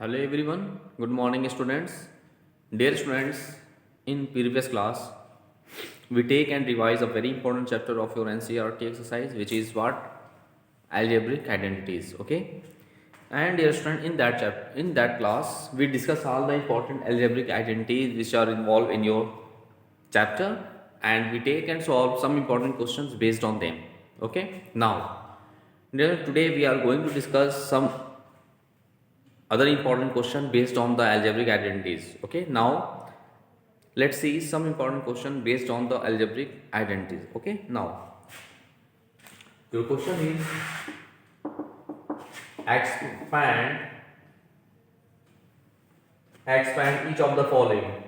Hello everyone, good morning students. Dear students, in previous class we take and revise a very important chapter of your NCERT exercise, which is what? Algebraic identities. Okay, and dear student, in that class we discuss all the important algebraic identities which are involved in your chapter, and we take and solve some important questions based on them. Okay, now today we are going to discuss some other important question based on the algebraic identities. Okay, now let's see some important question based on the algebraic identities. Okay, now your question is expand expand each of the following.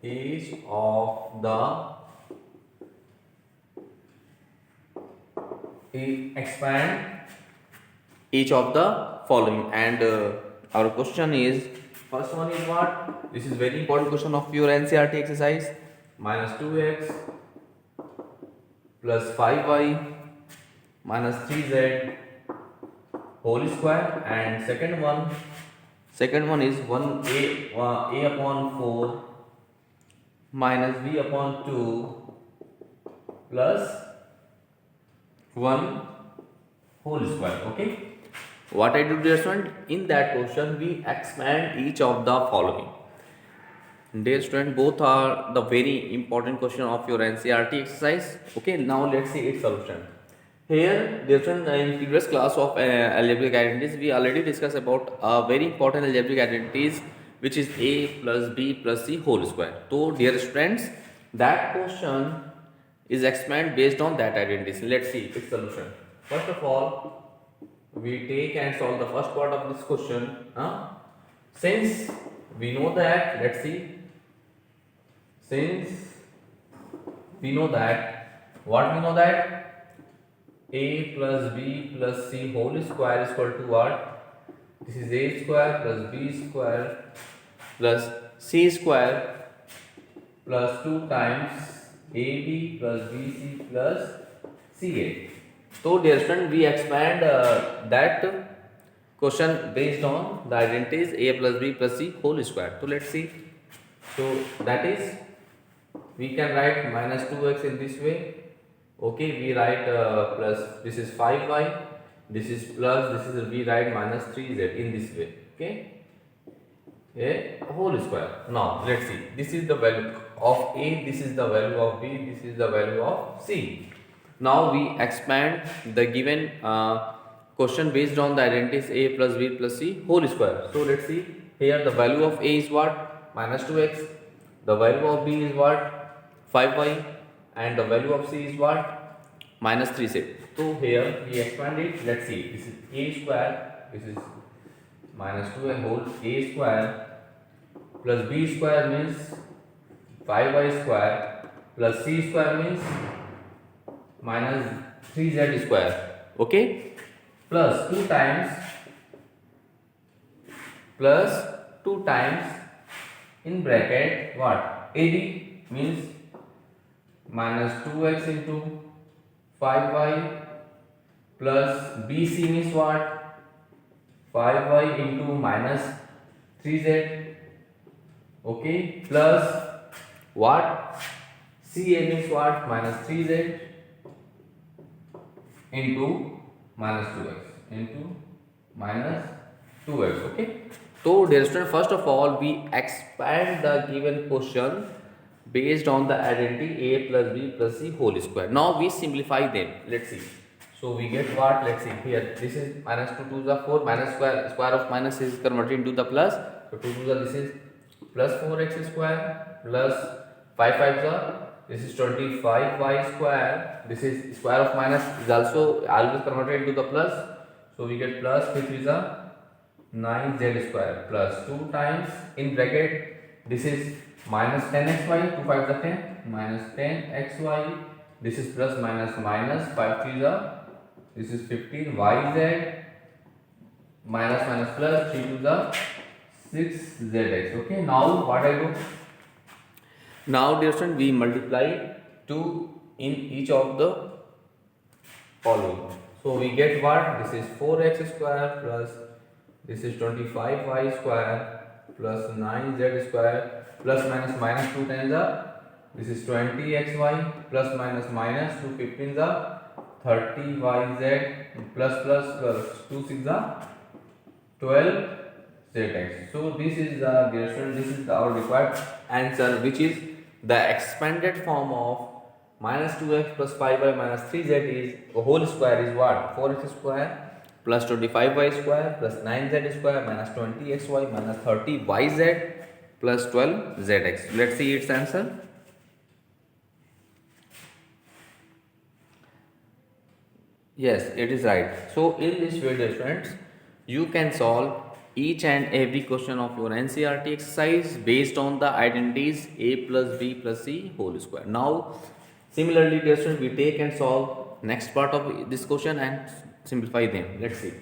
Each of the expand each of the following, and our question is, first one is what? This is very important question of your NCERT exercise. Minus 2x plus 5y minus 3z whole square, and second one is 1a a upon 4 minus b upon 2 plus 1 whole square. Okay, what I do, dear student, in that question we expand each of the following. Dear student, both are the very important question of your NCERT exercise. Okay, now let's see its solution. Here, dear student, in previous class of algebraic identities, we already discussed about very important algebraic identities, which is a plus b plus c whole square. So, dear students, that question is expanded based on that identities. Let's see its solution. First of all, we take and solve the first part of this question. Since we know that, let's see. Since we know that, what we know that a plus b plus c whole square is equal to what? This is a square plus b square plus c square plus 2 times ab plus bc plus ca. So dear student, we expand that question based on the identities a plus b plus c whole square. So let's see. So that is, we can write minus 2x in this way. Okay, we write plus, this is 5y, this is plus, this is, we write minus 3z in this way. Okay, a whole square. Now let's see, this is the value of a, this is the value of b, this is the value of c. Now we expand the given question based on the identities a plus b plus c whole square. So let's see, here the value of a is what? Minus 2x. The value of b is what? 5y. And the value of c is what? Minus 3z. So here we expand it. Let's see, this is a square, this is minus 2 whole a square plus b square means 5y square plus c square means minus 3z square. Okay, plus 2 times in bracket what? ad means minus 2x into 5y plus bc means what? 5y into minus 3z. Okay, plus what? ca means what? Minus 3z into minus 2x into minus 2x. Okay, so dear student, first of all we expand the given question based on the identity a plus b plus c whole square. Now we simplify them. Let's see. So we get what? Let's see, here this is minus 2 to the 4, minus square of minus is converted into the plus. So 2 to the, this is plus 4x square plus 5 5 the, this is 25y square. This is square of minus is also always converted into the plus. So we get plus 5 is a 9z square plus 2 times in bracket, this is minus 10xy, 2 5 the 10, minus 10xy, this is plus minus minus 5 3 the, this is 15yz, minus plus 3 to the 6zx. Okay, now what I do? Now dear student, we multiply 2 in each of the following. So we get what? This is 4x square plus This is 25y square plus 9z square plus minus minus 2 times the. This is 20xy plus minus minus 2 15 the 30yz plus 2 6 the 12zx. So this is the this is our required answer, which is the expanded form of minus 2x plus 5y minus 3z is whole square is what? 4x square plus 25y square plus 9z square minus 20xy minus 30yz plus 12zx. Let's see its answer. Yes, it is right. So in this video, friends, you can solve each and every question of your NCERT exercise based on the identities a plus b plus c whole square. Now, similarly, dear students, we take and solve next part of this question and simplify them. Let's see.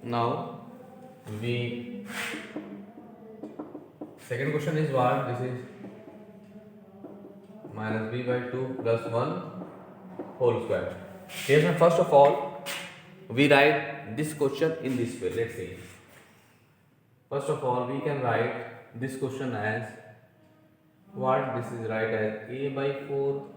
Now, we second question is what? This is minus b by 2 plus 1 whole square. Here, first of all, we write this question in this way. Let's see. First of all, we can write this question as what? This is right as a by 4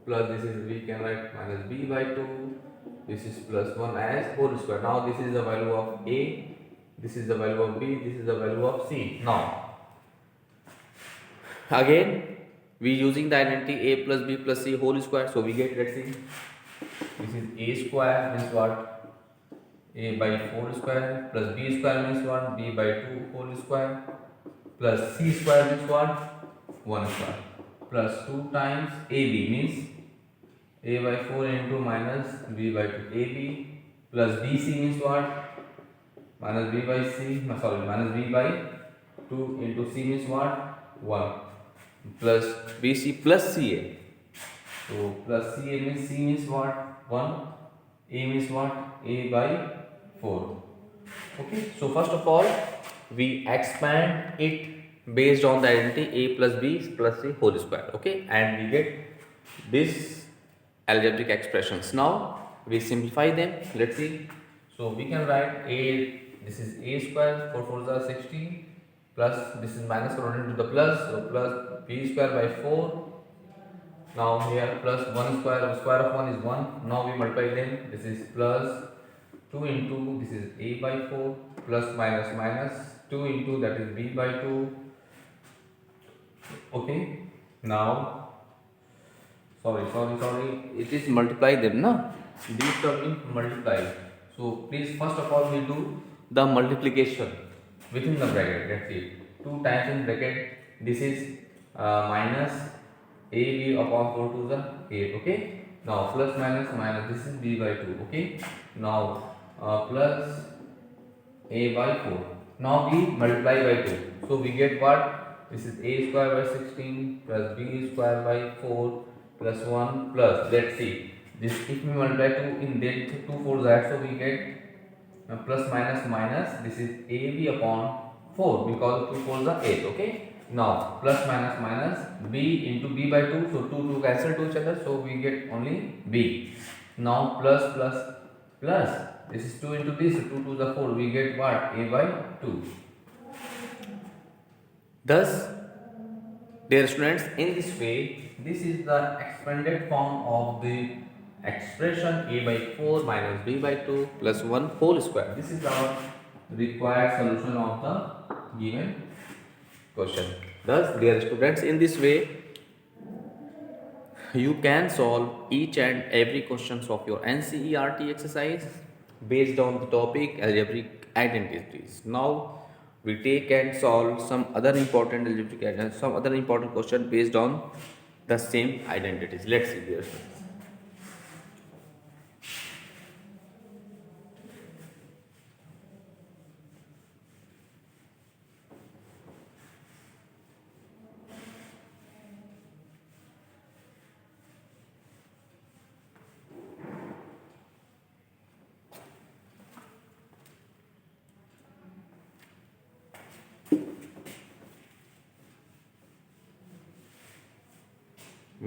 plus this is we can write minus b by 2. This is plus 1 as whole square. Now this is the value of a, this is the value of b, this is the value of c. Now again we using the identity a plus b plus c whole square, so we get, let's see, this is a square means what? A by 4 square plus b square means what? B by 2 whole square plus c square means what? 1 square plus 2 times ab means a by 4 into minus b by 2 ab plus bc means what? Minus b by c, minus b by 2 into c means what? 1 plus bc plus ca. So plus ca means c means what? 1, a means what? A by 4. Okay, so first of all we expand it based on the identity a plus b plus c whole square. Okay, and we get this algebraic expressions. Now we simplify them. Let's see. So we can write a, this is a square, 4 4s are 16 plus this is minus corresponding to the plus, so plus b square by 4. Now here plus 1 square of 1 is 1. Now we multiply them. This is plus 2 into this is a by 4 plus minus minus 2 into that is b by 2. Okay, now sorry, it is multiply them, no? These terms mean multiply. So please first of all we do the multiplication within the bracket. Let's see, 2 times in bracket, this is minus ab upon 4 to the 8. Okay, now plus minus minus, this is b by 2. Okay, now plus a by 4. Now we multiply by 2, so we get what? This is a square by 16 plus b square by 4 plus 1 plus, let's see, this if we multiply 2 in that 2 4 that, so we get plus minus minus, this is ab upon 4 because 2 4s are 8. Okay, now plus minus minus b into b by 2, so 2 cancel to each other, so we get only b. Now plus plus plus, this is 2 into this, 2 to the 4, we get what? A by 2. Thus, dear students, in this way, this is the expanded form of the expression a by 4 minus b by 2 plus 1 whole square. This is our required solution of the given question. Thus, dear students, in this way, you can solve each and every questions of your NCERT exercise based on the topic algebraic identities. Now we take and solve some other important algebraic identities, some other important question based on the same identities. Let's see there.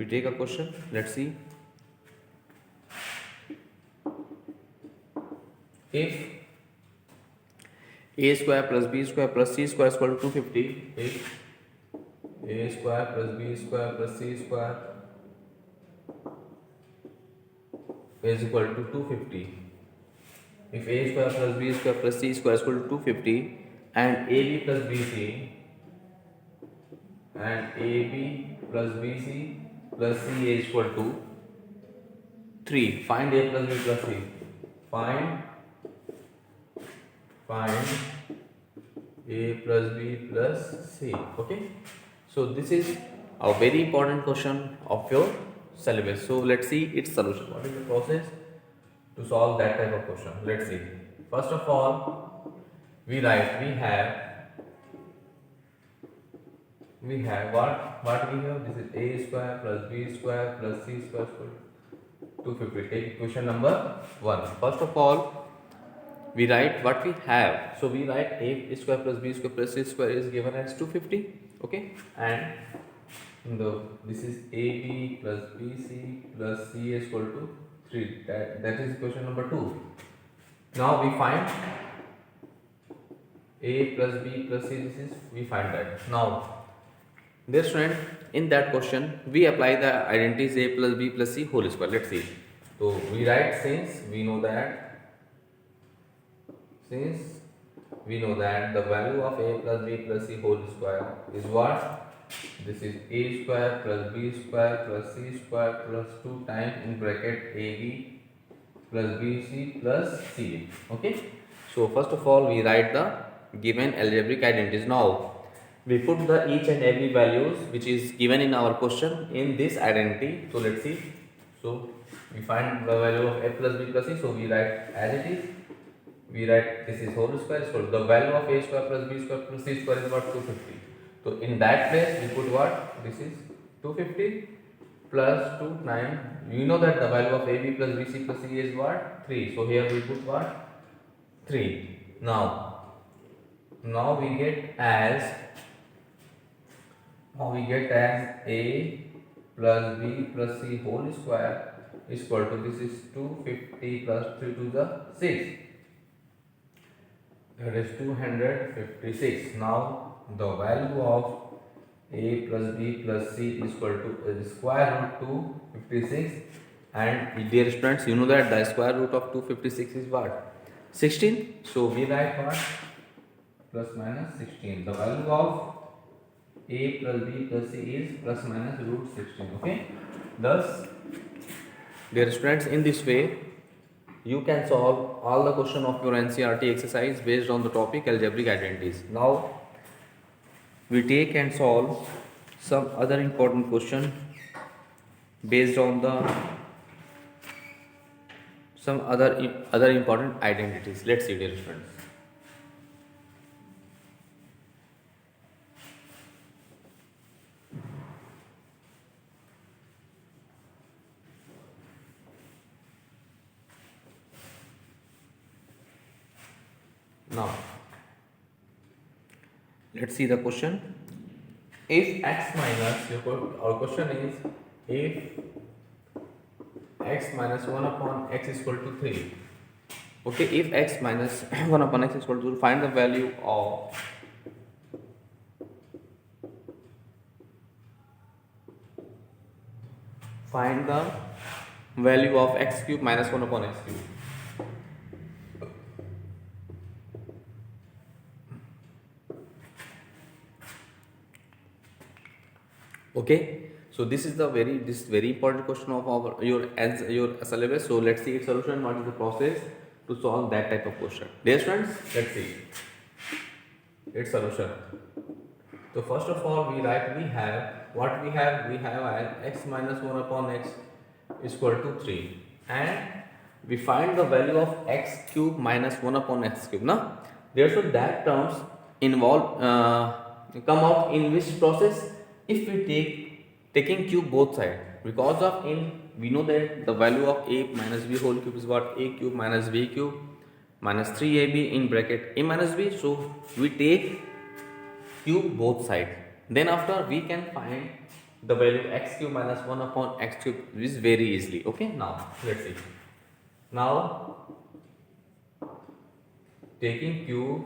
we take a question. Let's see. If a square plus b square plus c square is equal to 250, if a square plus b square plus c square is equal to 250, if a square plus b square plus c square is equal to 250 and ab plus bc plus c is equal to 3, find a plus b plus c. Find a plus b plus c. Okay, so this is a very important question of your syllabus. So let's see its solution. What is the process to solve that type of question? Let's see. First of all, we have what we have. This is a square plus b square plus c square equal to 250. Take equation number 1. First of all, we write what we have. So we write a square plus b square plus c square is given as 250. Okay, and this is ab plus bc plus c is equal to 3. That is equation number 2. Now we find a plus b plus c. We find that. Now, dear student, in that question we apply the identities a plus b plus c whole square. Let's see. So we write since we know that the value of a plus b plus c whole square is what? This is a square plus b square plus c square plus 2 times in bracket ab plus bc plus c. Okay, so first of all we write the given algebraic identities. Now we put the each and every values which is given in our question in this identity. So let's see. So we find the value of a plus b plus c. So we write as it is. We write this is whole square. So the value of a square plus b square plus c square is what? 250. So in that place we put what? This is 250 plus 2 9. You know that the value of ab plus bc plus c is what? 3. So here we put what? 3. Now we get as a plus b plus c whole square is equal to, this is 250 plus 3 to the 6. That is 256. Now the value of a plus b plus c is equal to the square root 256, and dear students, you know that the square root of 256 is what? 16. So we write what? Plus minus 16. The value of a plus b plus c is plus minus root 16. Okay. Thus, dear students, in this way you can solve all the question of your NCERT exercise based on the topic algebraic identities. Now we take and solve some other important question based on the some other important identities. Let's see, dear friends. Now let's see the question. If x minus, our question is if x minus 1 upon x is equal to 3. Okay, if x minus 1 upon x is equal to 3, find the value of x cube minus 1 upon x cube. Okay, so this is very important question of your syllabus. So let's see its solution. What is the process to solve that type of question? Dear students, let's see its solution. So first of all, we have x minus 1 upon x is equal to 3, and we find the value of x cube minus 1 upon x cube. Now, therefore that terms come out in which process? If we taking cube both sides, because of we know that the value of a minus b whole cube is what? A cube minus b cube minus 3ab in bracket a minus b. So we take cube both sides. Then after we can find the value x cube minus 1 upon x cube is very easily. Okay, now let's see. Now taking cube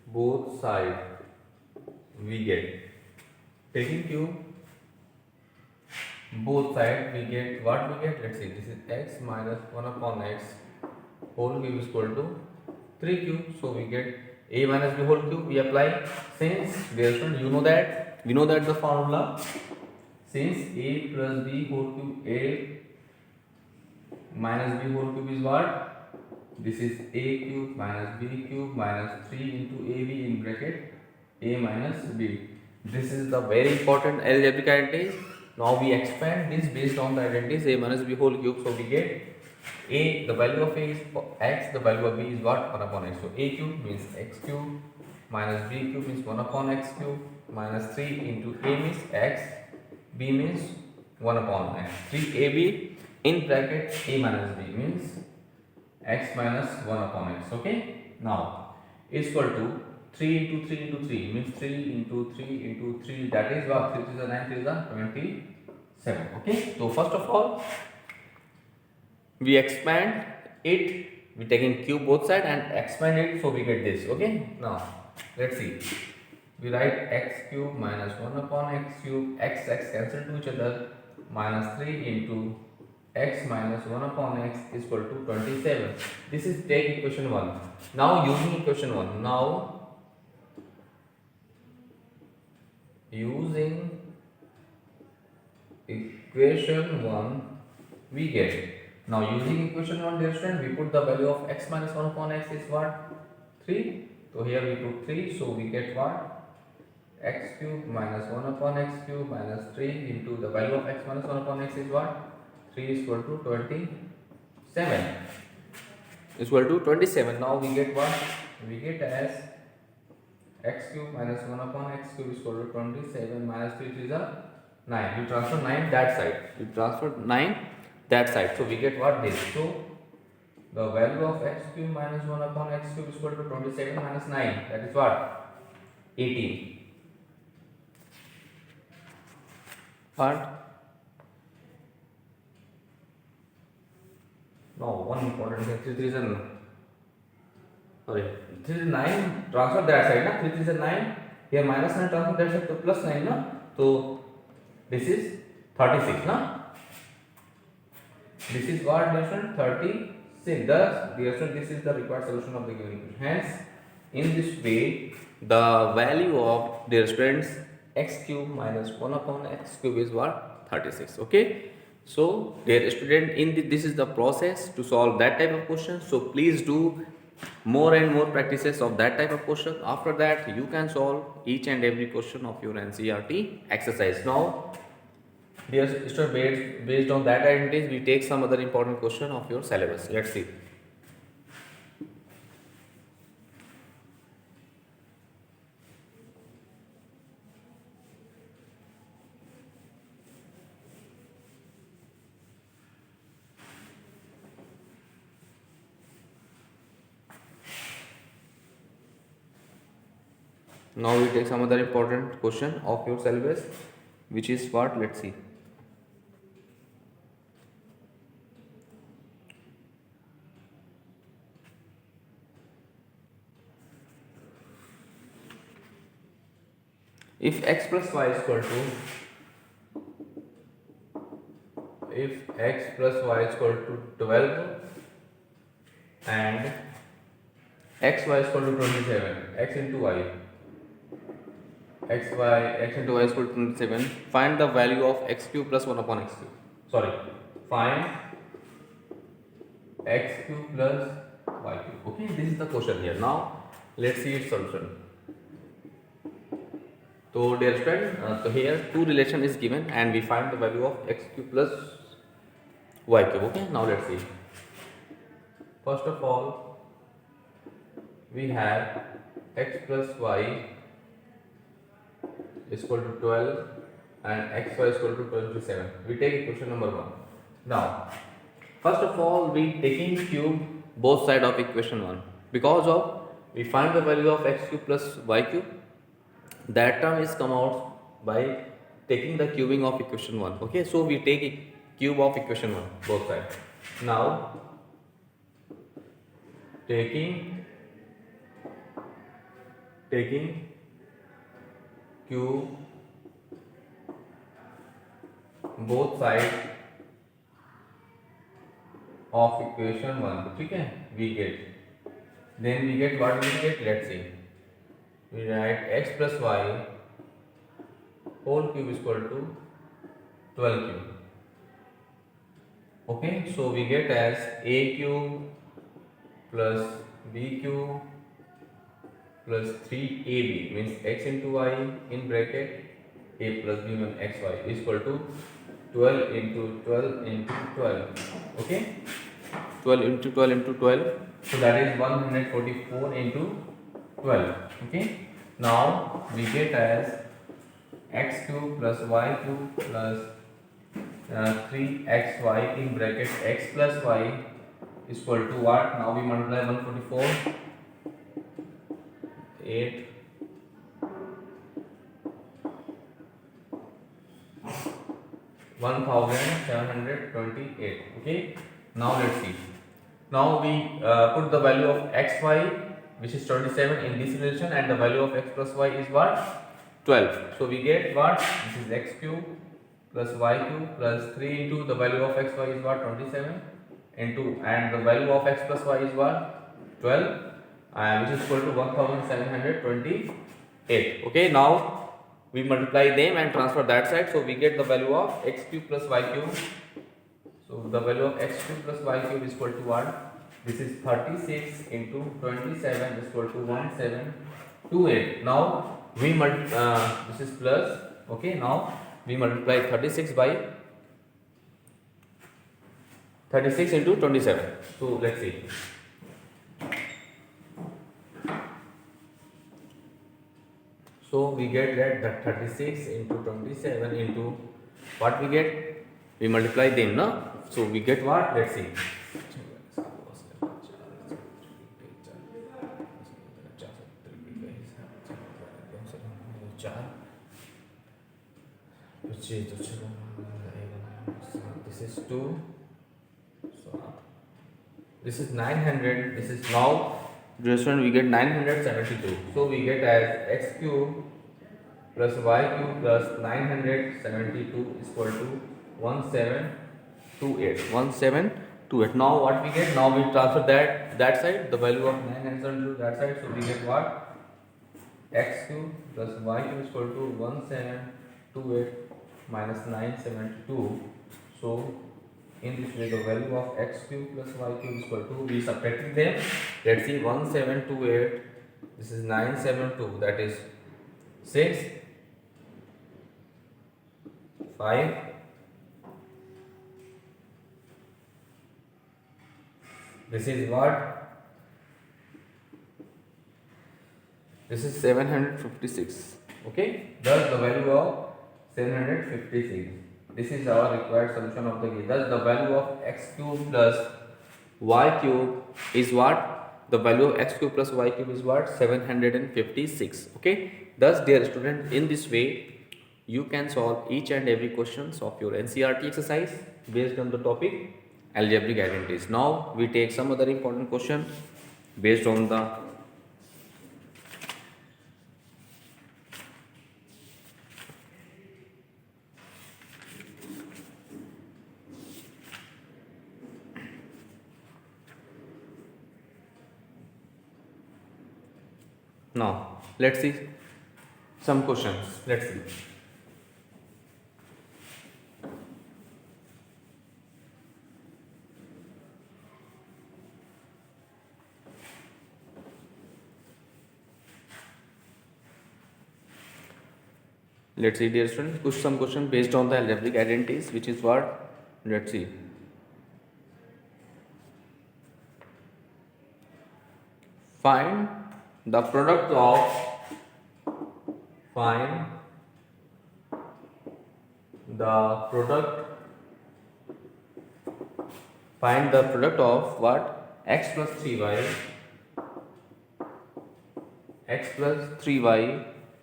both side, we get, taking cube both side, we get what we get. Let's see, this is x minus 1 upon x whole cube is equal to 3 cube. So we get a minus b whole cube. We apply, since dear student, you know that we know that the formula, since a plus b whole cube, a minus b whole cube is what? This is a cube minus b cube minus 3 into ab in bracket a minus b. This is the very important algebraic identity. Now we expand this based on the identities a minus b whole cube. So we get a, the value of a is x, the value of b is what? 1 upon x. So a cube means x cube minus b cube means 1 upon x cube minus 3 into a means x, b means 1 upon x. 3ab in bracket a minus b means x minus 1 upon x. Okay, now is equal to 3 into 3 into 3 means 3 into 3 into 3, that is what? 3 is 9, 3 is 27. Okay, so first of all we expand it, we taking cube both side and expand it, so we get this. Okay, now let's see, we write x cube minus 1 upon x cube, x cancel to each other, minus 3 into x minus 1 upon x is equal to 27. This is take equation 1. Now using equation 1, now using equation 1 we get, now using equation 1 dear student, we put the value of x minus 1 upon x is what? 3. So here we put 3, so we get what? X cube minus 1 upon x cube minus 3 into the value of x minus 1 upon x is what? 3 is equal to 27. Is equal to 27. Now we get what? We get as x cube minus 1 upon x cube is equal to 27 minus 3 is a 9. You transfer 9 that side. You transfer 9 that side. So we get what? This. So the value of x cube minus 1 upon x cube is equal to 27 minus 9. That is what? 18. What? No, one important thing. 3 is a, sorry, 3 is 9. Transfer that side, na? 3 is a 9. Here minus 9 transfer that side to plus 9, na? So this is 36, na? This is what, dear student? 36. Thus, dear student, this is the required solution of the given equation. Hence, in this way, the value of, dear students, x cube minus 1 upon x cube is what? 36. Okay. So, dear student, this is the process to solve that type of question. So, please do more and more practices of that type of question. After that, you can solve each and every question of your NCERT exercise. Now, dear student, based on that identities, we take some other important question of your syllabus. Let's see. Now we take some other important question of your syllabus, which is what? Let's see. If x plus y is equal to, if x plus y is equal to 12 and x y is equal to 27, x into y, x into y is equal to 27, find the value of x cube plus 1 upon x cube. Sorry, find x cube plus y cube. Okay, this is the question here. Now let's see its solution. So dear student, so here two relation is given and we find the value of x cube plus y cube. Okay, now let's see. First of all, we have x plus y is equal to 12 and xy is equal to 27. We take equation number 1. Now, first of all, we taking cube both side of equation 1 because of we find the value of x cube plus y cube. That term is come out by taking the cubing of equation 1. Okay, so we take cube of equation 1 both sides. Now taking cube both sides of equation 1, ठीक है, we get, then we get what we get, let's see, we write x plus y whole cube is equal to 12 cube. Okay, so we get as a cube plus b cube plus 3ab means x into y in bracket a plus b means xy is equal to 12 into 12 into 12. Okay, 12 into 12 into 12, so that is 144 into 12. Okay, now we get as x cube plus y cube plus 3xy in bracket x plus y is equal to what? Now we multiply 144 8 1728. Okay, now let's see. Now we put the value of xy which is 27 in this relation, and the value of x plus y is what? 12. So we get what? This is x cube plus y cube plus 3 into the value of xy is what? 27 into, and the value of x plus y is what? 12, which is equal to 1728. Okay, now we multiply them and transfer that side, so we get the value of x cube plus y cube. So the value of x cube plus y cube is equal to what? This is 36 into 27 is equal to 1728. Now we this is plus. Okay, now we multiply 36 by 36 into 27. So let's see. So we get that 36 into 27 into what we get? We multiply them, no? So we get what? Let's see. This is 2. So this is 900. This is now. We get 972. So we get as x cube plus y cube plus 972 is equal to 1728. 1728. Now what we get? Now we transfer that side, the value of 972 that side. So we get what? X cube plus y cube is equal to 1728 minus 972. So in this way, the value of x cube plus y cube is equal to, we subtracting them. Let's see, 1728. This is 972. That is 6, 5, this is what? This is 756. Okay, thus the value of 756. This is our required solution of the case. Thus the value of x cube plus y cube is what? The value of x cube plus y cube is what? 756. Okay. Thus dear student, in this way you can solve each and every questions of your NCERT exercise based on the topic algebraic identities. Now we take some other important question based on the Now, let's see some questions. Let's see. Let's see, dear students, some question based on the algebraic identities, which is what? Let's see. Find the product of what? X plus 3y x plus 3y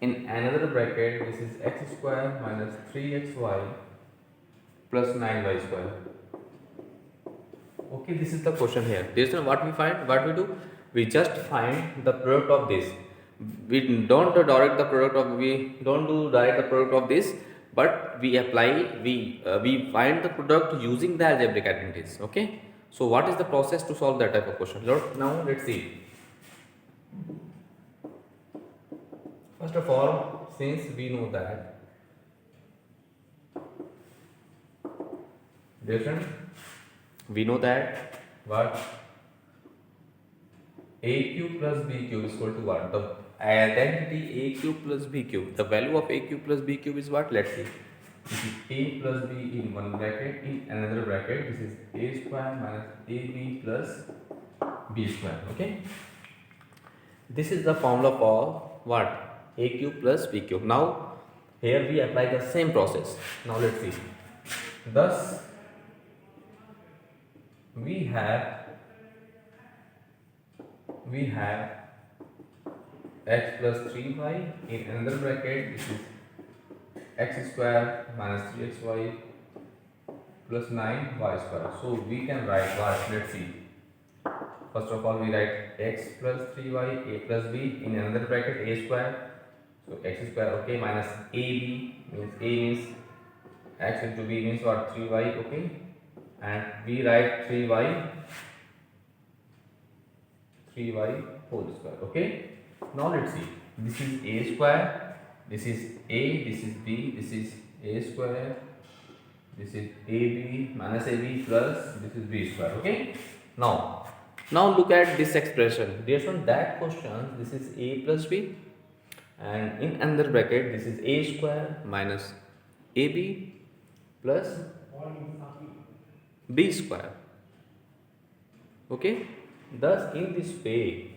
in another bracket, this is x square minus 3xy plus 9y square. Okay, this is the question here. This is what we find. What we do? We just find the product of this. We don't do direct the product of this, but we apply, we find the product using the algebraic identities. Okay, so what is the process to solve that type of question? Now let's see. First of all, since we know that what a cube plus b cube is equal to what? The identity a cube plus b cube. The value of a cube plus b cube is what? Let's see. This is a plus b in one bracket, in another bracket. This is a square minus ab plus b square. Okay. This is the formula for what? A cube plus b cube. Now here we apply the same process. Now let's see. Thus we have x plus 3y in another bracket. This is x square minus 3xy plus 9y square. So we can write what? Let's see. First of all, we write x plus 3y a plus b in another bracket a square. So x square, okay, minus ab means a means x into b means what? 3y, okay, and we write 3y whole square. Okay, now let's see. This is a square, this is a, this is b, this is a square, this is ab minus ab plus this is b square. Okay, now look at this expression. Based on that question, this is a plus b, and in another bracket this is a square minus ab plus b square. Okay, thus in this way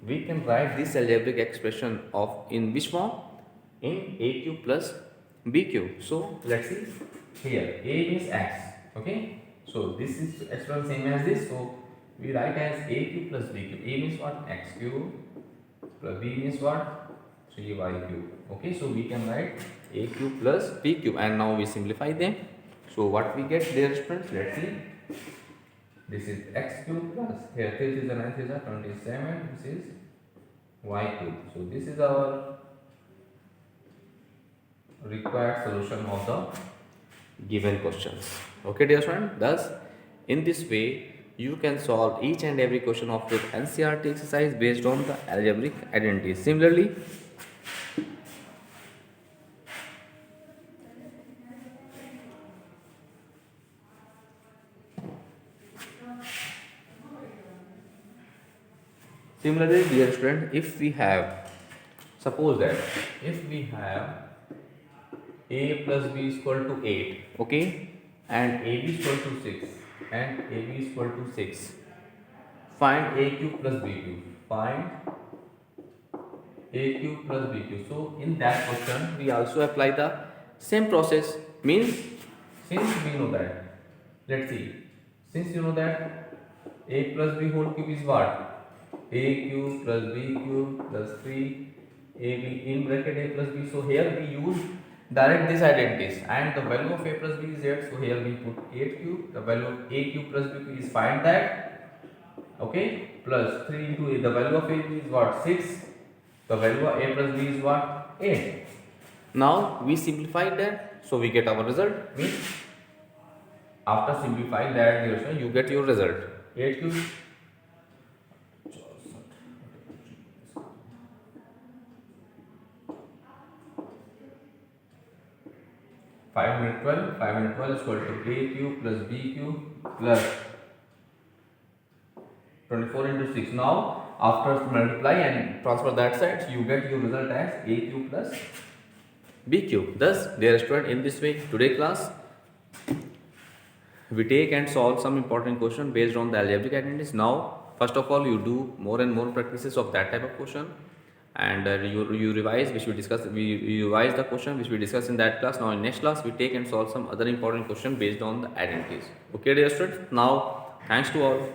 we can write this algebraic expression of in which form? In a cube plus b cube. So let's see here, a means x. Okay, so this is expression same as this, so we write as a cube plus b cube. A means what? X cube plus b means what? 3y cube. Okay, so we can write a cube plus b cube, and now we simplify them. So what we get, dear students? Let's see. This is x cube plus, here 3 is 9 is 27, this is y cube. So this is our required solution of the given questions. Okay, dear student, thus in this way you can solve each and every question of your NCERT exercise based on the algebraic identities. Similarly, dear student, if we have, suppose that if we have a plus b is equal to 8, okay, and ab is equal to 6 and ab is equal to 6, find a cube plus b cube. Find a cube plus b cube. So in that question we also apply the same process. Means, since we know that, let's see, since you know that a plus b whole cube is what? A cube plus b cube plus 3ab in bracket a plus b. So here we use direct these identities, and the value of a plus b is 8. So here we put 8 cube. The value of a cube plus b cube is, find that, okay, plus 3 into a. The value of a is what? 6. The value of a plus b is what? 8. Now we simplify that, so we get our result. Means after simplifying that, you get your result. 8 cube 512 is equal to a cube plus b cube plus 24 into 6. Now after multiply and transfer that side, you get your result as a cube plus b cube. Thus, dear student, in this way today class we take and solve some important question based on the algebraic identities. Now first of all, you do more and more practices of that type of question, and you revise, which we discuss. We revise the question which we discuss in that class. Now in next class we take and solve some other important question based on the identities. Okay, dear students. Now thanks to all.